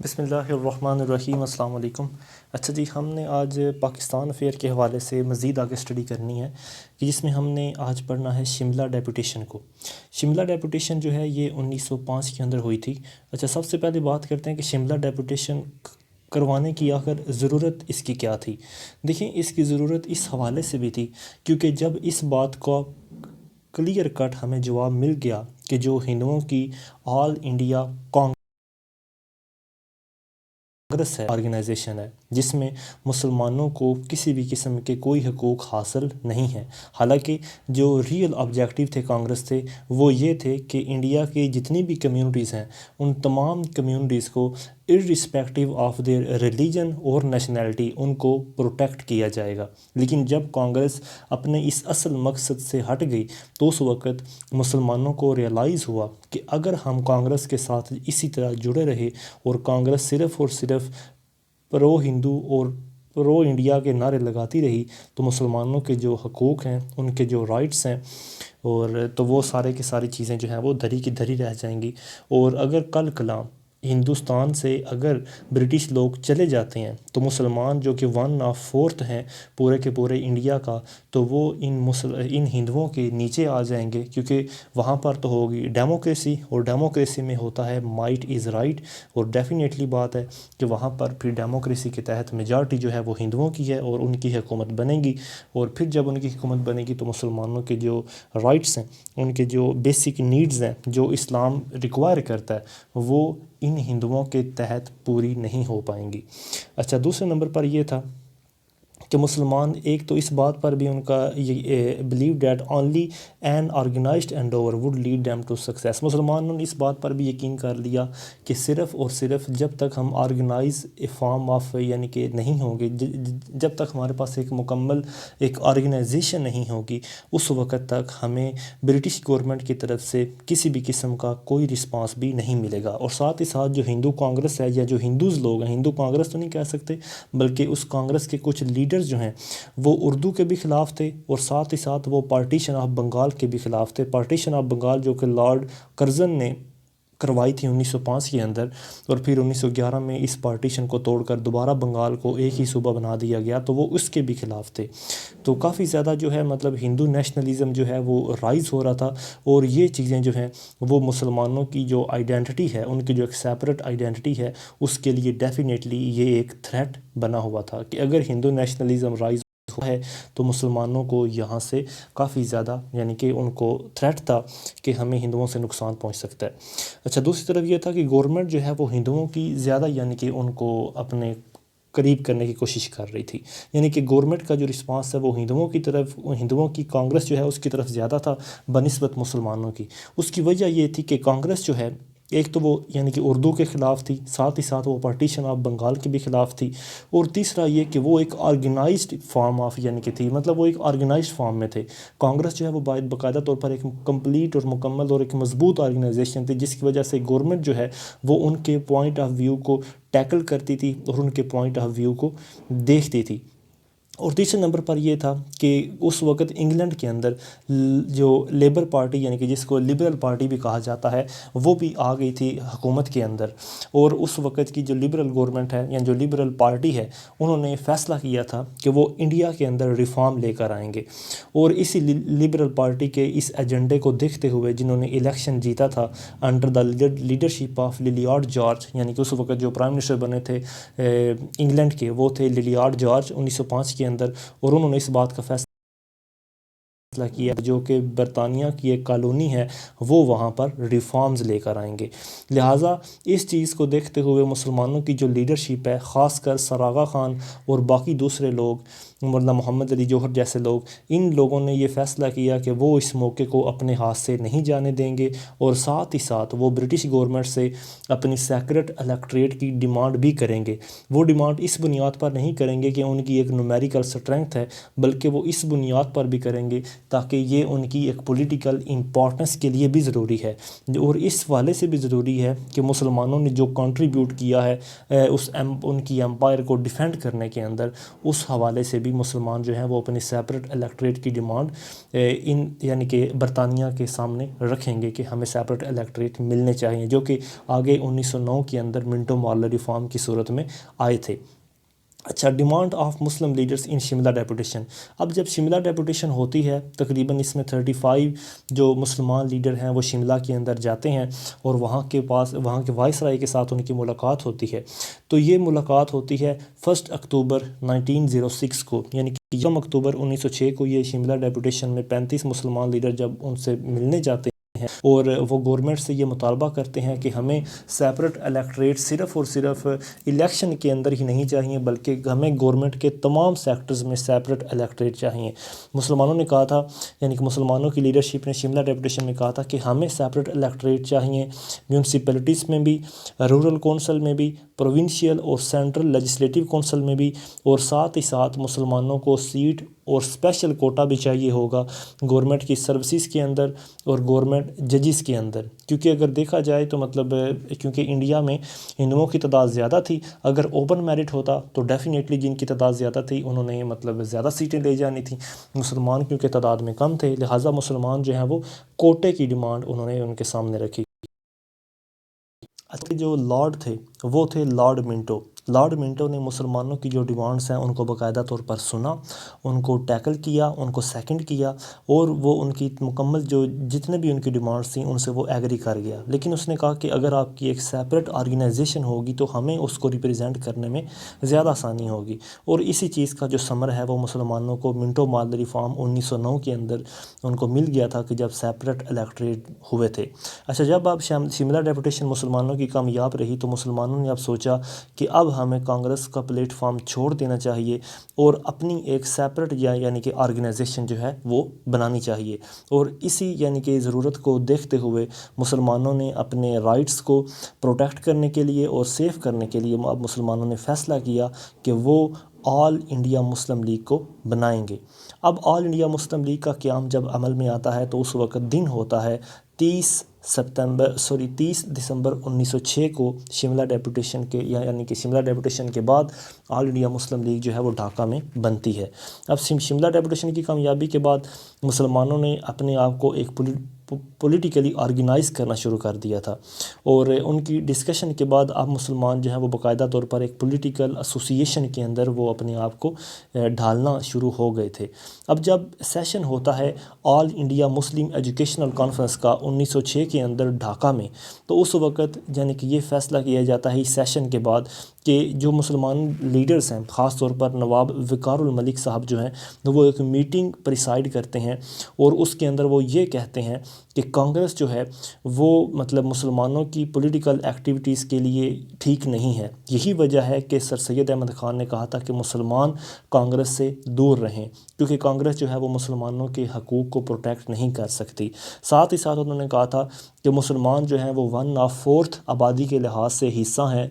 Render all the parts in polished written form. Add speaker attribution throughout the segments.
Speaker 1: بسم اللہ الرحمن الرحیم، السلام علیکم۔ اچھا جی، ہم نے آج پاکستان افیئر کے حوالے سے مزید آگے اسٹڈی کرنی ہے کہ جس میں ہم نے آج پڑھنا ہے شملہ ڈیپوٹیشن کو۔ شملہ ڈیپوٹیشن جو ہے یہ 1905 کے اندر ہوئی تھی۔ اچھا، سب سے پہلے بات کرتے ہیں کہ شملہ ڈیپوٹیشن کروانے کی آخر ضرورت اس کی کیا تھی۔ دیکھیں، اس کی ضرورت اس حوالے سے بھی تھی کیونکہ جب اس بات کو کلیئر کٹ ہمیں جواب مل گیا کہ جو ہندوؤں کی آل انڈیا کانگریس ہے، آرگنائزیشن ہے جس میں مسلمانوں کو کسی بھی قسم کے کوئی حقوق حاصل نہیں ہیں، حالانکہ جو ریئل آبجیکٹیو تھے کانگریس تھے وہ یہ تھے کہ انڈیا کی جتنی بھی کمیونٹیز ہیں ان تمام کمیونٹیز کو اررسپیکٹیو آف دیئر ریلیجن اور نیشنلٹی ان کو پروٹیکٹ کیا جائے گا۔ لیکن جب کانگریس اپنے اس اصل مقصد سے ہٹ گئی تو اس وقت مسلمانوں کو ریئلائز ہوا کہ اگر ہم کانگریس کے ساتھ اسی طرح جڑے رہے اور کانگریس صرف اور صرف پرو ہندو اور پرو انڈیا کے نعرے لگاتی رہی تو مسلمانوں کے جو حقوق ہیں، ان کے جو رائٹس ہیں، اور تو وہ سارے کی ساری چیزیں جو ہیں وہ دھری کی دھری رہ جائیں گی۔ اور اگر کل کلام ہندوستان سے اگر برٹش لوگ چلے جاتے ہیں تو مسلمان جو کہ 1/4 ہیں پورے کے پورے انڈیا کا، تو وہ ان ہندوؤں کے نیچے آ جائیں گے، کیونکہ وہاں پر تو ہوگی ڈیموکریسی، اور ڈیموکریسی میں ہوتا ہے مائٹ از رائٹ، اور ڈیفینیٹلی بات ہے کہ وہاں پر پھر ڈیموکریسی کے تحت میجارٹی جو ہے وہ ہندوؤں کی ہے اور ان کی حکومت بنے گی، اور پھر جب ان کی حکومت بنے گی تو مسلمانوں کے جو رائٹس ہیں، ان کے جو بیسک نیڈز ہیں جو اسلام ریکوائر کرتا ہے وہ ان ہندوؤں کے تحت پوری نہیں ہو پائیں گی۔ اچھا، دوسرے نمبر پر یہ تھا کہ مسلمان ایک تو اس بات پر بھی ان کا یہ believe that only an organized endeavour would lead them to success. مسلمانوں نے اس بات پر بھی یقین کر لیا کہ صرف اور صرف جب تک ہم آرگنائز فارم آف یعنی کہ نہیں ہوں گے، جب تک ہمارے پاس ایک مکمل ایک آرگنائزیشن نہیں ہوگی، اس وقت تک ہمیں برٹش گورنمنٹ کی طرف سے کسی بھی قسم کا کوئی رسپانس بھی نہیں ملے گا۔ اور ساتھ ہی ساتھ جو ہندو کانگریس ہے یا جو ہندوز لوگ ہیں، ہندو کانگریس تو نہیں کہہ سکتے بلکہ اس کانگریس کے کچھ لیڈرز جو ہیں وہ اردو کے بھی خلاف تھے، اور ساتھ ہی ساتھ وہ پارٹیشن آف بنگال کے بھی خلاف تھے۔ پارٹیشن آف بنگال جو کہ لارڈ کرزن نے کروائی تھی 1905 کے اندر، اور پھر 1911 میں اس پارٹیشن کو توڑ کر دوبارہ بنگال کو ایک ہی صوبہ بنا دیا گیا، تو وہ اس کے بھی خلاف تھے۔ تو کافی زیادہ جو ہے مطلب ہندو نیشنلزم جو ہے وہ رائز ہو رہا تھا، اور یہ چیزیں جو ہیں وہ مسلمانوں کی جو آئیڈینٹی ہے، ان کی جو ایک سیپریٹ آئیڈینٹی ہے، اس کے لیے ڈیفینیٹلی یہ ایک تھریٹ بنا ہوا تھا کہ اگر ہندو نیشنلزم رائز ہے تو مسلمانوں کو یہاں سے کافی زیادہ یعنی کہ ان کو تھریٹ تھا کہ ہمیں ہندوؤں سے نقصان پہنچ سکتا ہے۔ اچھا، دوسری طرف یہ تھا کہ گورنمنٹ جو ہے وہ ہندوؤں کی زیادہ یعنی کہ ان کو اپنے قریب کرنے کی کوشش کر رہی تھی، یعنی کہ گورنمنٹ کا جو رسپانس ہے وہ ہندوؤں کی طرف، ہندوؤں کی کانگریس جو ہے اس کی طرف زیادہ تھا بنسبت مسلمانوں کی۔ اس کی وجہ یہ تھی کہ کانگریس جو ہے ایک تو وہ یعنی کہ اردو کے خلاف تھی، ساتھ ہی ساتھ وہ پارٹیشن آف بنگال کے بھی خلاف تھی، اور تیسرا یہ کہ وہ ایک آرگنائزڈ فارم آف یعنی کہ تھی، مطلب وہ ایک آرگنائزڈ فارم میں تھے۔ کانگریس جو ہے وہ باقاعدہ طور پر ایک کمپلیٹ اور مکمل اور ایک مضبوط آرگنائزیشن تھی، جس کی وجہ سے گورنمنٹ جو ہے وہ ان کے پوائنٹ آف ویو کو ٹیکل کرتی تھی اور ان کے پوائنٹ آف ویو کو دیکھتی تھی۔ اور تیسرے نمبر پر یہ تھا کہ اس وقت انگلینڈ کے اندر جو لیبر پارٹی یعنی کہ جس کو لبرل پارٹی بھی کہا جاتا ہے وہ بھی آ گئی تھی حکومت کے اندر، اور اس وقت کی جو لبرل گورنمنٹ ہے یا جو لبرل پارٹی ہے انہوں نے فیصلہ کیا تھا کہ وہ انڈیا کے اندر ریفارم لے کر آئیں گے، اور اسی لبرل پارٹی کے اس ایجنڈے کو دیکھتے ہوئے جنہوں نے الیکشن جیتا تھا under the leadership of Lloyd George, یعنی کہ اس وقت جو پرائم منسٹر بنے تھے انگلینڈ کے وہ تھے لیلیارڈ جارج 1905 کے اندر، اور انہوں نے اس بات کا فیصلہ کیا جو کہ برطانیہ کی ایک کالونی ہے وہ وہاں پر ریفارمز لے کر آئیں گے۔ لہٰذا اس چیز کو دیکھتے ہوئے مسلمانوں کی جو لیڈرشپ ہے، خاص کر سر آغا خان اور باقی دوسرے لوگ، مولانا محمد علی جوہر جیسے لوگ، ان لوگوں نے یہ فیصلہ کیا کہ وہ اس موقع کو اپنے ہاتھ سے نہیں جانے دیں گے، اور ساتھ ہی ساتھ وہ برٹش گورنمنٹ سے اپنی سیکرٹ الیکٹریٹ کی ڈیمانڈ بھی کریں گے۔ وہ ڈیمانڈ اس بنیاد پر نہیں کریں گے کہ ان کی ایک نومیریکل اسٹرینتھ ہے، بلکہ وہ اس بنیاد پر بھی کریں گے تاکہ یہ ان کی ایک پولیٹیکل امپورٹنس کے لیے بھی ضروری ہے، اور اس والے سے بھی ضروری ہے کہ مسلمانوں نے جو کنٹریبیوٹ کیا ہے ان کی امپائر کو ڈیفینڈ کرنے کے اندر، اس حوالے سے بھی بھی مسلمان جو ہیں وہ اپنی سیپریٹ الیکٹریٹ کی ڈیمانڈ یعنی کہ برطانیہ کے سامنے رکھیں گے کہ ہمیں سیپریٹ الیکٹریٹ ملنے چاہیے، جو کہ آگے 1909 کے اندر منٹو مارلر ریفارم کی صورت میں آئے تھے۔ اچھا، demand of Muslim leaders in Shimla deputation. اب جب شملہ ڈیپوٹیشن ہوتی ہے تقریباً اس میں 35 جو مسلمان لیڈر ہیں وہ شملہ کے اندر جاتے ہیں اور وہاں کے وائس رائے کے ساتھ ان کی ملاقات ہوتی ہے۔ تو یہ ملاقات ہوتی ہے 1 اکتوبر 1906 کو، یعنی کہ یوم اکتوبر 1906 کو یہ شملہ ڈیپوٹیشن میں 35 مسلمان لیڈر جب ان سے ملنے جاتے ہیں اور وہ گورنمنٹ سے یہ مطالبہ کرتے ہیں کہ ہمیں سیپریٹ الیکٹریٹ صرف اور صرف الیکشن کے اندر ہی نہیں چاہیے، بلکہ ہمیں گورنمنٹ کے تمام سیکٹرز میں سیپریٹ الیکٹریٹ چاہیے۔ مسلمانوں نے کہا تھا، یعنی کہ مسلمانوں کی لیڈرشپ نے شملہ ڈیپوٹیشن میں کہا تھا کہ ہمیں سیپریٹ الیکٹریٹ چاہیے، میونسپلٹیز میں بھی، رورل کونسل میں بھی، پروونشل اور سینٹرل لیجسلیٹو کونسل میں بھی، اور ساتھ ہی ساتھ مسلمانوں کو سیٹ اور اسپیشل کوٹا بھی چاہیے ہوگا گورنمنٹ کی سروسز کے اندر اور گورنمنٹ ججز کے اندر، کیونکہ اگر دیکھا جائے تو مطلب کیونکہ انڈیا میں ہندوؤں کی تعداد زیادہ تھی، اگر اوپن میرٹ ہوتا تو ڈیفینیٹلی جن کی تعداد زیادہ تھی انہوں نے مطلب زیادہ سیٹیں لے جانی تھیں۔ مسلمان کیونکہ تعداد میں کم تھے، لہٰذا مسلمان جو ہیں وہ کوٹے کی ڈیمانڈ انہوں نے ان کے سامنے رکھی۔ جو لارڈ تھے وہ تھے لارڈ منٹو۔ لارڈ منٹو نے مسلمانوں کی جو ڈیمانڈز ہیں ان کو باقاعدہ طور پر سنا، ان کو ٹیکل کیا، ان کو سیکنڈ کیا، اور وہ ان کی مکمل جو جتنے بھی ان کی ڈیمانڈز تھیں ان سے وہ ایگری کر گیا۔ لیکن اس نے کہا کہ اگر آپ کی ایک سیپریٹ آرگنائزیشن ہوگی تو ہمیں اس کو ریپرزینٹ کرنے میں زیادہ آسانی ہوگی، اور اسی چیز کا جو ثمر ہے وہ مسلمانوں کو منٹو مارلر ریفارم 1909 کے اندر ان کو مل گیا تھا کہ جب سیپریٹ الیکٹریٹ ہوئے تھے۔ اچھا، جب اب شملہ ڈیپوٹیشن مسلمانوں کی کامیاب رہی تو مسلمانوں نے اب سوچا کہ اب ہمیں کانگریس کا پلیٹ فارم چھوڑ دینا چاہیے اور اپنی ایک سیپریٹ یعنی کہ آرگنائزیشن جو ہے وہ بنانی چاہیے، اور اسی یعنی کہ ضرورت کو دیکھتے ہوئے مسلمانوں نے اپنے رائٹس کو پروٹیکٹ کرنے کے لیے اور سیف کرنے کے لیے اب مسلمانوں نے فیصلہ کیا کہ وہ آل انڈیا مسلم لیگ کو بنائیں گے۔ اب آل انڈیا مسلم لیگ کا قیام جب عمل میں آتا ہے تو اس وقت دن ہوتا ہے 30 دسمبر 1906 کو شملہ ڈیپوٹیشن کے یعنی کہ شملہ ڈیپوٹیشن کے بعد آل انڈیا مسلم لیگ جو ہے وہ ڈھاکہ میں بنتی ہے۔ اب شملہ ڈیپوٹیشن کی کامیابی کے بعد مسلمانوں نے اپنے آپ کو ایک پولیٹیکلی آرگنائز کرنا شروع کر دیا تھا، اور ان کی ڈسکشن کے بعد اب مسلمان جو ہیں وہ باقاعدہ طور پر ایک پولیٹیکل ایسوسیشن کے اندر وہ اپنے آپ کو ڈھالنا شروع ہو گئے تھے۔ اب جب سیشن ہوتا ہے آل انڈیا مسلم ایجوکیشنل کانفرنس کا 1906 کے اندر ڈھاکہ میں، تو اس وقت یعنی کہ یہ فیصلہ کیا جاتا ہے اس سیشن کے بعد کہ جو مسلمان لیڈرز ہیں، خاص طور پر نواب وقار الملک صاحب جو ہیں، وہ ایک میٹنگ پریسائڈ کرتے ہیں اور اس کے اندر وہ یہ کہتے ہیں کہ کانگریس جو ہے وہ مطلب مسلمانوں کی پولیٹیکل ایکٹیویٹیز کے لیے ٹھیک نہیں ہے۔ یہی وجہ ہے کہ سر سید احمد خان نے کہا تھا کہ مسلمان کانگریس سے دور رہیں، کیونکہ کانگریس جو ہے وہ مسلمانوں کے حقوق کو پروٹیکٹ نہیں کر سکتی۔ ساتھ ہی ساتھ انہوں نے کہا تھا کہ مسلمان جو ہیں وہ 1/4 آبادی کے لحاظ سے حصہ ہیں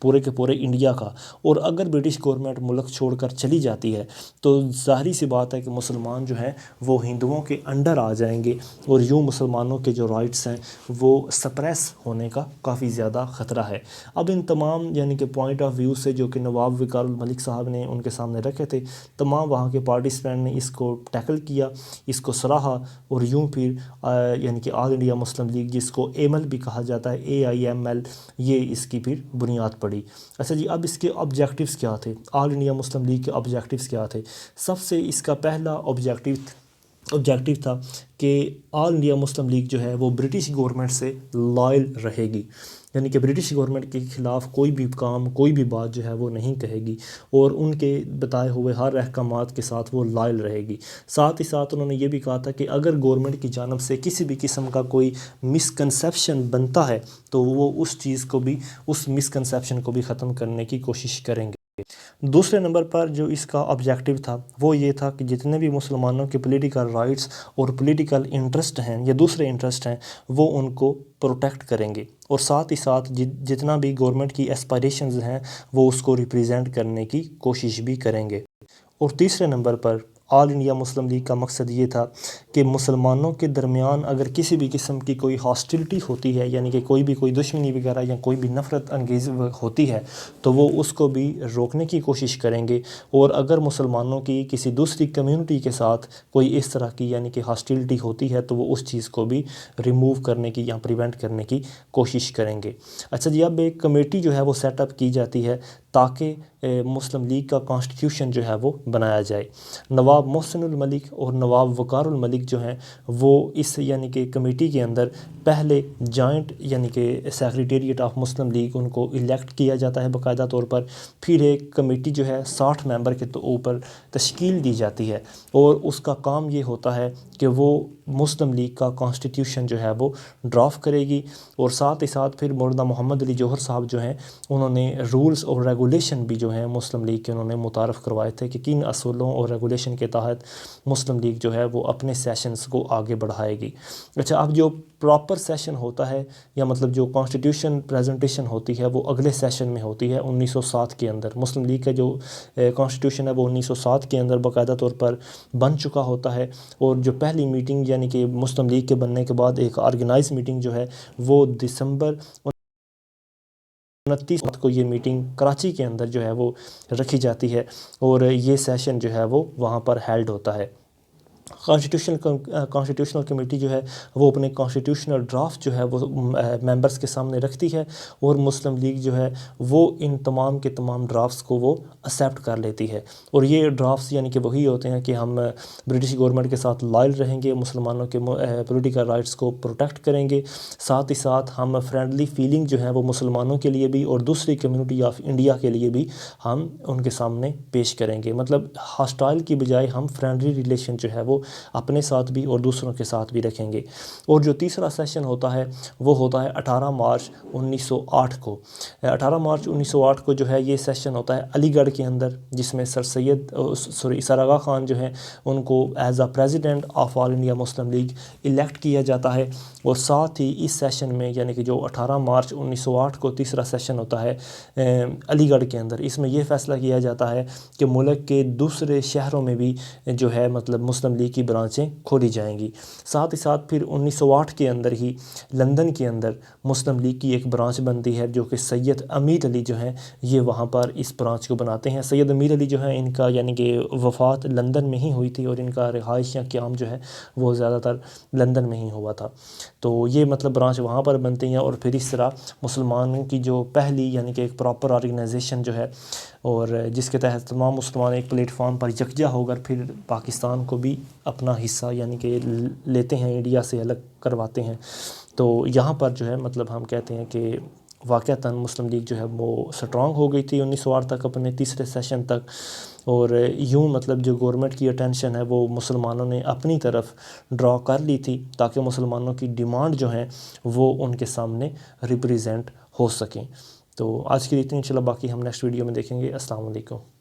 Speaker 1: پورے کے پورے انڈیا کا، اور اگر برٹش گورنمنٹ ملک چھوڑ کر چلی جاتی ہے تو ظاہری سی بات ہے کہ مسلمان جو ہیں وہ ہندوؤں کے انڈر آ جائیں گے، اور یوں مسلمانوں کے جو رائٹس ہیں وہ سپریس ہونے کا کافی زیادہ خطرہ ہے۔ اب ان تمام یعنی کہ پوائنٹ آف ویو سے جو کہ نواب وقار الملک صاحب نے ان کے سامنے رکھے تھے، تمام وہاں کے پارٹیسپینٹ نے اس کو ٹیکل کیا، اس کو سراہا، اور یوں پھر یعنی کہ آل انڈیا مسلم لیگ جس کو ایمل بھی کہا جاتا ہے، AIML، یہ اس کی پھر بنیاد پڑی۔ اچھا جی، اب اس کے آبجیکٹیوز کیا تھے؟ آل انڈیا مسلم لیگ کے آبجیکٹیوز کیا تھے؟ سب سے اس کا پہلا آبجیکٹیو تھا کہ آل انڈیا مسلم لیگ جو ہے وہ برٹش گورنمنٹ سے لائل رہے گی، یعنی کہ برٹش گورنمنٹ کے خلاف کوئی بھی کام، کوئی بھی بات جو ہے وہ نہیں کہے گی، اور ان کے بتائے ہوئے ہر احکامات کے ساتھ وہ لائل رہے گی۔ ساتھ ہی ساتھ انہوں نے یہ بھی کہا تھا کہ اگر گورنمنٹ کی جانب سے کسی بھی قسم کا کوئی مسکنسیپشن بنتا ہے تو وہ اس چیز کو بھی، اس مسکنسیپشن کو بھی ختم کرنے کی کوشش کریں گے۔ دوسرے نمبر پر جو اس کا آبجیکٹیو تھا وہ یہ تھا کہ جتنے بھی مسلمانوں کے پولیٹیکل رائٹس اور پولیٹیکل انٹرسٹ ہیں یا دوسرے انٹرسٹ ہیں وہ ان کو پروٹیکٹ کریں گے، اور ساتھ ہی ساتھ جتنا بھی گورنمنٹ کی ایسپائریشنز ہیں وہ اس کو ریپریزنٹ کرنے کی کوشش بھی کریں گے۔ اور تیسرے نمبر پر آل انڈیا مسلم لیگ کا مقصد یہ تھا کہ مسلمانوں کے درمیان اگر کسی بھی قسم کی کوئی ہاسٹلٹی ہوتی ہے، یعنی کہ کوئی دشمنی وغیرہ یا کوئی بھی نفرت انگیز ہوتی ہے تو وہ اس کو بھی روکنے کی کوشش کریں گے، اور اگر مسلمانوں کی کسی دوسری کمیونٹی کے ساتھ کوئی اس طرح کی یعنی کہ ہاسٹلٹی ہوتی ہے تو وہ اس چیز کو بھی ریموو کرنے کی یا پریونٹ کرنے کی کوشش کریں گے۔ اچھا جی، اب ایک کمیٹی جو ہے وہ سیٹ اپ کی جاتی ہے تاکہ مسلم لیگ کا کانسٹیٹیوشن جو ہے وہ بنایا جائے۔ نواب محسن الملک اور نواب وقار الملک جو ہیں وہ اس یعنی کہ کمیٹی کے اندر پہلے جوائنٹ یعنی کہ سیکریٹریٹ آف مسلم لیگ ان کو الیکٹ کیا جاتا ہے باقاعدہ طور پر، پھر ایک کمیٹی جو ہے 60 ممبر کے اوپر تشکیل دی جاتی ہے، اور اس کا کام یہ ہوتا ہے کہ وہ مسلم لیگ کا کانسٹیٹیوشن جو ہے وہ ڈرافٹ کرے گی، اور ساتھ ہی ساتھ پھر مولانا محمد علی جوہر صاحب جو ہیں انہوں نے رولز اور ریگولیشن بھی جو ہیں مسلم لیگ کے انہوں نے متعارف کروائے تھے کہ کن اصولوں اور ریگولیشن کے تحت مسلم لیگ جو ہے وہ اپنے سیشنز کو آگے بڑھائے گی۔ اچھا، اب جو پراپر سیشن ہوتا ہے یا مطلب جو کانسٹیٹیوشن پریزنٹیشن ہوتی ہے وہ اگلے سیشن میں ہوتی ہے 1907 کے اندر۔ مسلم لیگ کا جو کانسٹیٹیوشن ہے وہ 1907 کے اندر باقاعدہ طور پر بن چکا ہوتا ہے، اور جو پہلی میٹنگ یعنی کہ مسلم لیگ کے بننے کے بعد ایک آرگنائز میٹنگ جو ہے وہ دسمبر 29 کو یہ میٹنگ کراچی کے اندر جو ہے وہ رکھی جاتی ہے، اور یہ سیشن جو ہے وہ وہاں پر ہیلڈ ہوتا ہے۔ کانسٹیٹیوشنل کمیٹی جو ہے وہ اپنے کانسٹیٹیوشنل ڈرافٹ جو ہے وہ ممبرز کے سامنے رکھتی ہے، اور مسلم لیگ جو ہے وہ ان تمام کے تمام ڈرافٹس کو وہ ایکسیپٹ کر لیتی ہے، اور یہ ڈرافٹس یعنی کہ وہی ہوتے ہیں کہ ہم برٹش گورنمنٹ کے ساتھ لائل رہیں گے، مسلمانوں کے پولیٹیکل رائٹس کو پروٹیکٹ کریں گے، ساتھ ہی ساتھ ہم فرینڈلی فیلنگ جو ہے وہ مسلمانوں کے لیے بھی اور دوسری کمیونٹی آف انڈیا کے لیے بھی ہم ان کے سامنے پیش کریں گے، مطلب ہاسٹائل کی بجائے ہم فرینڈلی ریلیشن جو ہے وہ اپنے ساتھ بھی اور دوسروں کے ساتھ بھی رکھیں گے۔ اور جو تیسرا سیشن ہوتا ہے وہ ہوتا ہے 18 مارچ 1908 کو۔ 18 مارچ 1908 کو جو ہے یہ سیشن ہوتا ہے علی گڑھ کے اندر، جس میں سر آغا خان جو ہیں ان کو as a president of all India Muslim league elect کیا جاتا ہے، اور ساتھ ہی اس سیشن میں یعنی کہ جو 18 مارچ 1908 کو تیسرا سیشن ہوتا ہے علی گڑھ کے اندر، اس میں یہ فیصلہ کیا جاتا ہے کہ ملک کے دوسرے شہروں میں بھی جو ہے مطلب مسلم لیگ کی برانچیں کھولی جائیں گی۔ ساتھ ہی ساتھ پھر 1908 کے اندر ہی لندن کے اندر مسلم لیگ کی ایک برانچ بنتی ہے، جو کہ سید امیر علی جو ہیں یہ وہاں پر اس برانچ کو بناتے ہیں۔ سید امیر علی جو ہیں ان کا یعنی کہ وفات لندن میں ہی ہوئی تھی، اور ان کا رہائش یا قیام جو ہے وہ زیادہ تر لندن میں ہی ہوا تھا، تو یہ مطلب برانچ وہاں پر بنتی ہیں، اور پھر اس طرح مسلمانوں کی جو پہلی یعنی کہ ایک پراپر آرگنائزیشن جو ہے، اور جس کے تحت تمام مسلمان ایک پلیٹ فارم پر یکجا ہو کر پھر پاکستان کو بھی اپنا حصہ یعنی کہ لیتے ہیں، انڈیا سے الگ کرواتے ہیں۔ تو یہاں پر جو ہے مطلب ہم کہتے ہیں کہ واقعتاً مسلم لیگ جو ہے وہ سٹرانگ ہو گئی تھی 1908 تک، اپنے تیسرے سیشن تک، اور یوں مطلب جو گورنمنٹ کی اٹینشن ہے وہ مسلمانوں نے اپنی طرف ڈرا کر لی تھی، تاکہ مسلمانوں کی ڈیمانڈ جو ہیں وہ ان کے سامنے ریپریزنٹ ہو سکیں۔ تو آج کے لیے اتنی، انشاءاللہ باقی ہم نیکسٹ ویڈیو میں دیکھیں گے۔ السلام علیکم۔